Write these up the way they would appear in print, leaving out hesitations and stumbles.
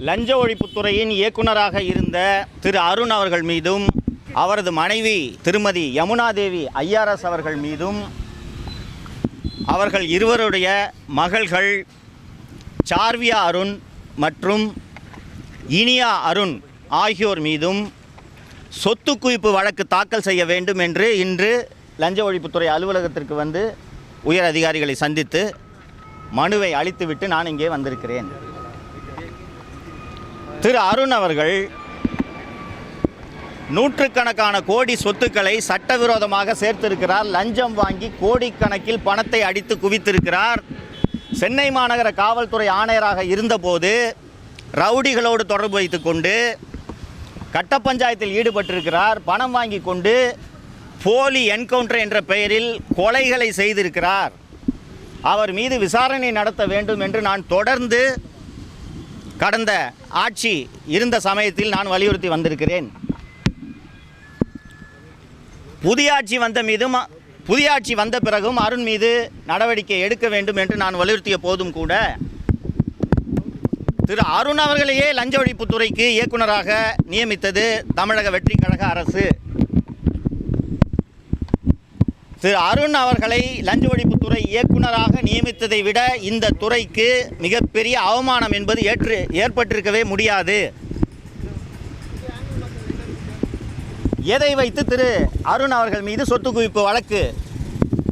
லஞ்ச ஒழிப்புத்துறையின் இயக்குநராக இருந்த திரு அருண் அவர்கள் மீதும் அவரது மனைவி திருமதி யமுனாதேவி ஐஆர்எஸ் அவர்கள் மீதும் அவர்கள் இருவருடைய மகள்கள் சார்வியா அருண் மற்றும் இனியா அருண் ஆகியோர் மீதும் சொத்து குவிப்பு வழக்கு தாக்கல் செய்ய வேண்டும் என்று இன்று லஞ்ச ஒழிப்புத்துறை அலுவலகத்திற்கு வந்து உயர் அதிகாரிகளை சந்தித்து மனுவை அளித்துவிட்டு நான் இங்கே வந்திருக்கிறேன். திரு அருண் அவர்கள் நூற்றுக்கணக்கான கோடி சொத்துக்களை சட்டவிரோதமாக சேர்த்திருக்கிறார். லஞ்சம் வாங்கி கோடிக்கணக்கில் பணத்தை அடித்து குவித்திருக்கிறார். சென்னை மாநகர காவல்துறை ஆணையராக இருந்தபோது ரவுடிகளோடு தொடர்பு வைத்துக்கொண்டு கட்ட பஞ்சாயத்தில் ஈடுபட்டிருக்கிறார். பணம் வாங்கி கொண்டு போலி என்கவுண்டர் என்ற பெயரில் கொலைகளை செய்திருக்கிறார். அவர் மீது விசாரணை நடத்த வேண்டும் என்று நான் தொடர்ந்து கடந்த ஆட்சி இருந்த சமயத்தில் நான் வலியுறுத்தி வந்திருக்கிறேன். புதிய ஆட்சி வந்த பிறகும் அருண் மீது நடவடிக்கை எடுக்க வேண்டும் என்று நான் வலியுறுத்திய போதும் கூட திரு அருண் அவர்களையே லஞ்ச ஒழிப்புத்துறைக்கு இயக்குநராக நியமித்தது தமிழக வெற்றி கழக அரசு. திரு அருண் அவர்களை லஞ்ச ஒழிப்புத்துறை இயக்குநராக நியமித்ததை விட இந்த துறைக்கு மிகப்பெரிய அவமானம் என்பது ஏற்பட்டிருக்கவே முடியாது. எதை வைத்து திரு அருண் அவர்கள் மீது சொத்து குவிப்பு வழக்கு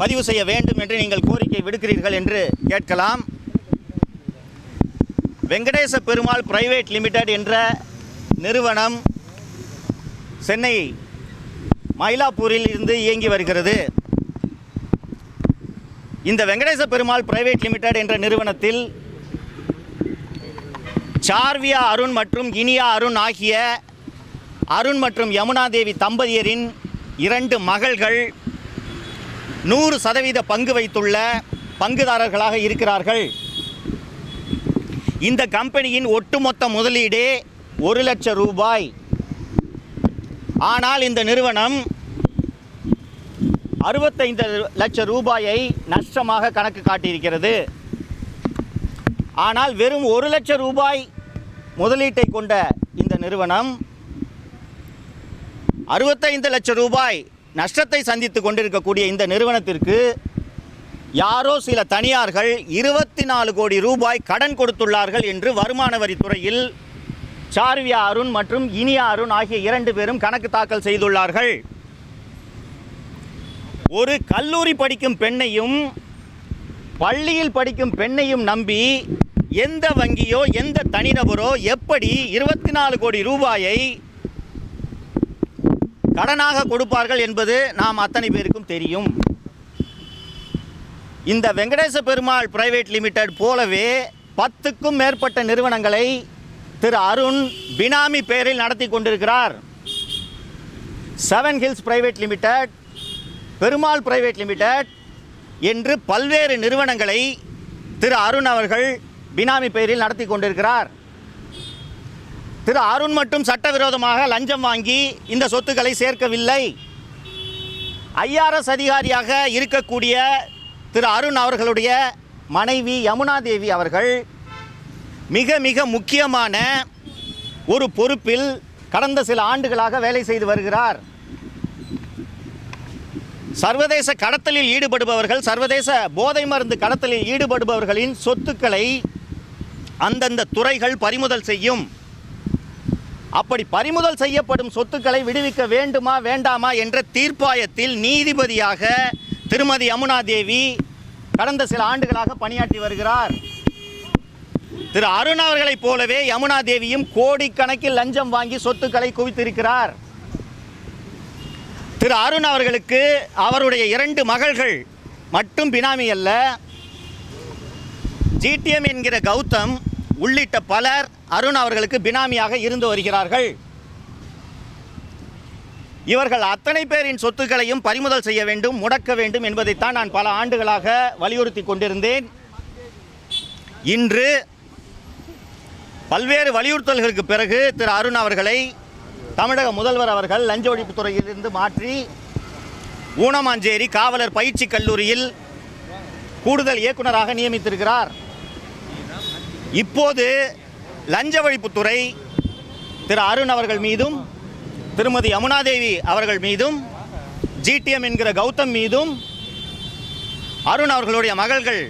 பதிவு செய்ய வேண்டும் என்று நீங்கள் கோரிக்கை விடுக்கிறீர்கள் என்று கேட்கலாம். வெங்கடேச பெருமாள் பிரைவேட் லிமிடெட் என்ற நிறுவனம் சென்னை மயிலாப்பூரில் இருந்து இயங்கி வருகிறது. இந்த வெங்கடேச பெருமாள் பிரைவேட் லிமிடெட் என்ற நிறுவனத்தில் சார்வியா அருண் மற்றும் இனியா அருண் ஆகிய அருண் மற்றும் யமுனாதேவி தம்பதியரின் 2 மகள்கள் 100% பங்கு வைத்துள்ள பங்குதாரர்களாக இருக்கிறார்கள். இந்த கம்பெனியின் ஒட்டுமொத்த முதலீடே 1 லட்சம் ரூபாய். ஆனால் இந்த நிறுவனம் 65 லட்சம் ரூபாயை நஷ்டமாக கணக்கு காட்டியிருக்கிறது. ஆனால் வெறும் 1 லட்சம் ரூபாய் முதலீட்டை கொண்ட இந்த நிறுவனம் 65 லட்சம் ரூபாய் நஷ்டத்தை சந்தித்து கொண்டிருக்கக்கூடிய இந்த நிறுவனத்திற்கு யாரோ சில தனியார்கள் 24 கோடி ரூபாய் கடன் கொடுத்துள்ளார்கள் என்று வருமான வரித்துறையில் சார்வியா அருண் மற்றும் இனியா அருண் ஆகிய 2 பேரும் கணக்கு தாக்கல் செய்துள்ளார்கள். ஒரு கல்லூரி படிக்கும் பெண்ணையும் பள்ளியில் படிக்கும் பெண்ணையும் நம்பி எந்த வங்கியோ எந்த தனிநபரோ எப்படி 24 கோடி ரூபாயை கடனாக கொடுப்பார்கள் என்பது நாம் அத்தனை பேருக்கும் தெரியும். இந்த வெங்கடேச பெருமாள் பிரைவேட் லிமிடெட் போலவே 10க்கும் மேற்பட்ட நிறுவனங்களை திரு அருண் பினாமி பெயரில் நடத்தி கொண்டிருக்கிறார். 7 hills private limited, Perumal private limited என்று பல்வேறு நிறுவனங்களை திரு அருண் அவர்கள் பினாமி பெயரில் நடத்தி கொண்டிருக்கிறார். திரு அருண் மட்டும் சட்டவிரோதமாக லஞ்சம் வாங்கி இந்த சொத்துக்களை சேர்க்கவில்லை. ஐஆர்எஸ் அதிகாரியாக இருக்கக்கூடிய திரு அருண் அவர்களுடைய மனைவி யமுனாதேவி அவர்கள் மிக மிக முக்கியமான ஒரு பொறுப்பில் கடந்த சில ஆண்டுகளாக வேலை செய்து வருகிறார். சர்வதேச கடத்தலில் ஈடுபடுபவர்கள், சர்வதேச போதை மருந்து கடத்தலில் ஈடுபடுபவர்களின் சொத்துக்களை அந்தந்த துறைகள் பறிமுதல் செய்யும். அப்படி பறிமுதல் செய்யப்படும் சொத்துக்களை விடுவிக்க வேண்டுமா வேண்டாமா என்ற தீர்ப்பாயத்தில் நீதிபதியாக திருமதி யமுனாதேவி கடந்த சில ஆண்டுகளாக பணியாற்றி வருகிறார். திரு அருண் அவர்களைப் போலவே யமுனாதேவியும் கோடிக்கணக்கில் லஞ்சம் வாங்கி சொத்துக்களை குவித்திருக்கிறார். திரு அருண் அவர்களுக்கு அவருடைய 2 மகள்கள் மட்டும் பினாமி அல்ல, ஜிடிஎம் என்கிற கௌதம் உள்ளிட்ட பலர் அருண் அவர்களுக்கு பினாமியாக இருந்து வருகிறார்கள். இவர்கள் அத்தனை பேரின் சொத்துக்களையும் பறிமுதல் செய்ய வேண்டும், முடக்க வேண்டும் என்பதைத்தான் நான் பல ஆண்டுகளாக வலியுறுத்தி கொண்டிருந்தேன். இன்று பல்வேறு வலியுறுத்தல்களுக்கு பிறகு திரு அருண் அவர்களை தமிழக முதல்வர் அவர்கள் லஞ்ச ஒழிப்புத்துறையிலிருந்து மாற்றி ஊனமாஞ்சேரி காவலர் பயிற்சி கல்லூரியில் கூடுதல் இயக்குநராக நியமித்திருக்கிறார். இப்போது லஞ்ச ஒழிப்புத்துறை திரு அருண் அவர்கள் மீதும் திருமதி யமுனாதேவி அவர்கள் மீதும் ஜிடிஎம் என்கிற கௌதம் மீதும் அருண் அவர்களுடைய மகள்கள்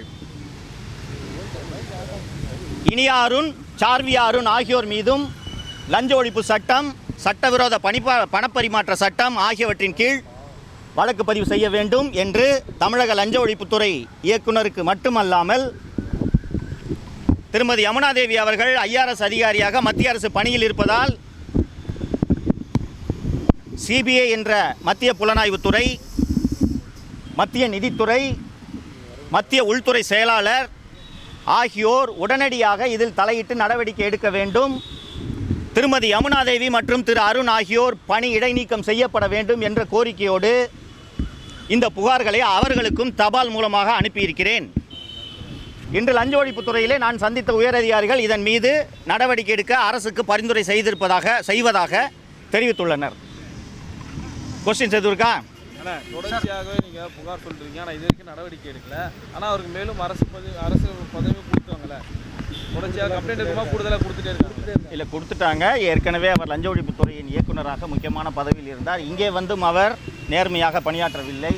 இனியா அருண், சார்வியா அருண் ஆகியோர் மீதும் லஞ்ச ஒழிப்பு சட்டம், சட்டவிரோத பணப்பரிமாற்ற சட்டம் ஆகியவற்றின் கீழ் வழக்கு பதிவு செய்ய வேண்டும் என்று தமிழக லஞ்ச ஒழிப்புத்துறை இயக்குனருக்கு மட்டுமல்லாமல் திருமதி யமுனாதேவி அவர்கள் ஐஆர்எஸ் அதிகாரியாக மத்திய அரசு பணியில் இருப்பதால் சிபிஐ என்ற மத்திய புலனாய்வுத்துறை, மத்திய நிதித்துறை, மத்திய உள்துறை செயலாளர் ஆகியோர் உடனடியாக இதில் தலையிட்டு நடவடிக்கை எடுக்க வேண்டும். திருமதி யமுனாதேவி மற்றும் திரு அருண் ஆகியோர் பணி இடைநீக்கம் செய்யப்பட வேண்டும் என்ற கோரிக்கையோடு இந்த புகார்களை அவர்களுக்கும் தபால் மூலமாக அனுப்பியிருக்கிறேன். இன்று லஞ்ச ஒழிப்புத்துறையிலே நான் சந்தித்த உயரதிகாரிகள் இதன் மீது நடவடிக்கை எடுக்க அரசுக்கு பரிந்துரை செய்வதாக தெரிவித்துள்ளனர். கொஸ்டின்ஸ் எதுவும் இருக்கா? தொடர்ச்சியாகவே நீங்கள் புகார் சொல்கிறீங்க, ஆனால் இது வரைக்கும் நடவடிக்கை எடுக்கல. ஆனால் அவருக்கு மேலும் அரசு பதவி கொடுத்தாங்கல்ல, தொடர்ச்சியாக கம்ப்ளைண்ட் இருக்குமா கூடுதலாக கொடுத்துட்டே இருக்காங்க? இல்லை, கொடுத்துட்டாங்க. ஏற்கனவே அவர் லஞ்ச ஒழிப்புத்துறையின் இயக்குநராக முக்கியமான பதவியில் இருந்தார். இங்கே வந்தும் அவர் நேர்மையாக பணியாற்றவில்லை.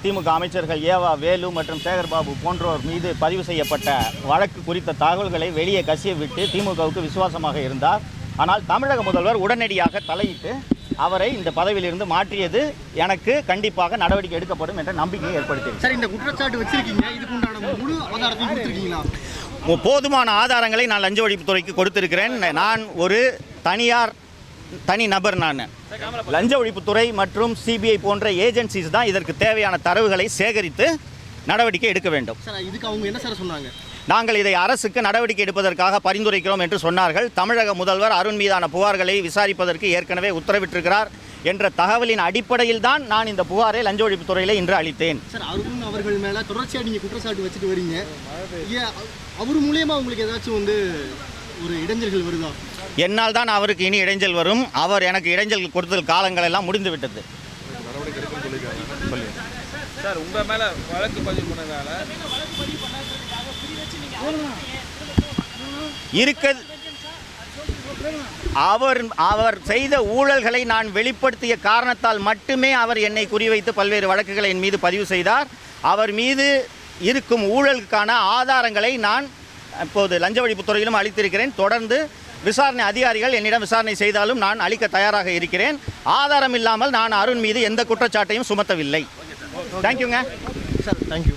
திமுக அமைச்சர்கள் ஏவா வேலு மற்றும் சேகர்பாபு போன்றோர் மீது பதிவு செய்யப்பட்ட வழக்கு குறித்த தகவல்களை வெளியே கசிய விட்டு திமுகவுக்கு விசுவாசமாக இருந்தார். ஆனால் தமிழக முதல்வர் உடனடியாக தலையிட்டு அவரை இந்த பதவியிலிருந்து மாற்றியது எனக்கு கண்டிப்பாக நடவடிக்கை எடுக்கப்படும் என்ற நம்பிக்கையை ஏற்படுத்தியது. சார், இந்த குற்றச்சாட்டு வச்சிருக்கீங்க, இதுக்கு உண்டான முழு ஆதாரத்தையும் கொடுத்திருக்கீங்களா? போதுமான ஆதாரங்களை நான் லஞ்ச ஒழிப்புத்துறைக்கு கொடுத்திருக்கிறேன். நான் ஒரு தனி நபர். நான் லஞ்ச ஒழிப்புத்துறை மற்றும் சிபிஐ போன்ற ஏஜென்சிஸ் தான் இதற்கு தேவையான தரவுகளை சேகரித்து நடவடிக்கை எடுக்க வேண்டும். சார், இதுக்கு அவங்க என்ன சார் சொன்னாங்க? நாங்கள் இதை அரசுக்கு நடவடிக்கை எடுப்பதற்காக பரிந்துரைக்கிறோம் என்று சொன்னார்கள். தமிழக முதல்வர் அருண் மீதான புகார்களை விசாரிப்பதற்கு ஏற்கனவே உத்தரவிட்டிருக்கிறார் என்ற தகவலின் அடிப்படையில் தான் நான் இந்த புகாரை லஞ்ச ஒழிப்புத்துறையில் இன்று அளித்தேன். சார், அருண் அவர்கள் மேலே தொடர்ச்சியாக நீங்கள் குற்றச்சாட்டு வச்சுட்டு வரீங்க. அவர் மூலியமாக உங்களுக்கு ஏதாச்சும் ஒரு இடைஞ்சல்கள் வருதா? என்னால் தான் அவருக்கு இனி இடைஞ்சல் வரும். அவர் எனக்கு இடைஞ்சல் கொடுத்தல் காலங்கள் எல்லாம் முடிந்து விட்டது. சார், உங்கள் மேலே வழக்கு பதிவு பண்ணதால அவர் செய்த ஊழல்களை நான் வெளிப்படுத்திய காரணத்தால் மட்டுமே அவர் என்னை குறிவைத்து பல்வேறு வழக்குகளை என் மீது பதிவு செய்தார். அவர் மீது இருக்கும் ஊழலுக்கான ஆதாரங்களை நான் இப்போது லஞ்ச ஒழிப்புத்துறையிலும் அளித்திருக்கிறேன். தொடர்ந்து விசாரணை அதிகாரிகள் என்னிடம் விசாரணை செய்தாலும் நான் அளிக்க தயாராக இருக்கிறேன். ஆதாரம் இல்லாமல் நான் அருண் மீது எந்த குற்றச்சாட்டையும் சுமத்தவில்லை. தேங்க்யூங்க சார். தேங்க்யூ.